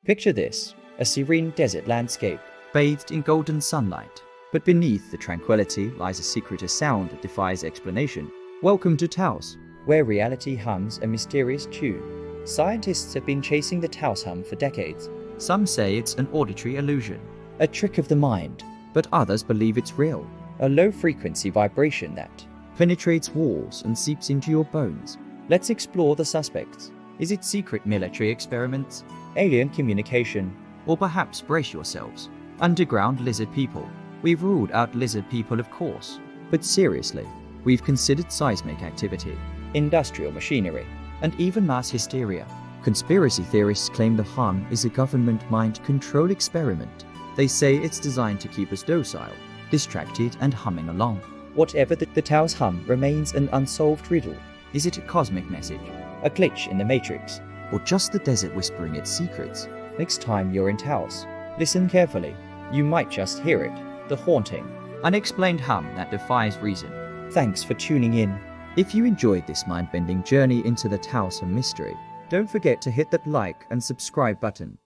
Picture this, a serene desert landscape, bathed in golden sunlight. But beneath the tranquility lies a secret, a sound that defies explanation. Welcome to Taos, where reality hums a mysterious tune. Scientists have been chasing the Taos hum for decades. Some say it's an auditory illusion, a trick of the mind, but others believe it's real, a low-frequency vibration that penetrates walls and seeps into your bones. Let's explore the suspects. Is it secret military experiments, alien communication, or perhaps, brace yourselves, underground lizard people? We've ruled out lizard people, of course, but seriously, we've considered seismic activity, industrial machinery, and even mass hysteria. Conspiracy theorists claim the hum is a government mind control experiment. They say it's designed to keep us docile, distracted, and humming along. Whatever the Taos hum remains an unsolved riddle. Is it a cosmic message, a glitch in the Matrix, or just the desert whispering its secrets? Next time you're in Taos, listen carefully. You might just hear it, the haunting, unexplained hum that defies reason. Thanks for tuning in. If you enjoyed this mind-bending journey into the Taos hum mystery, don't forget to hit that like and subscribe button.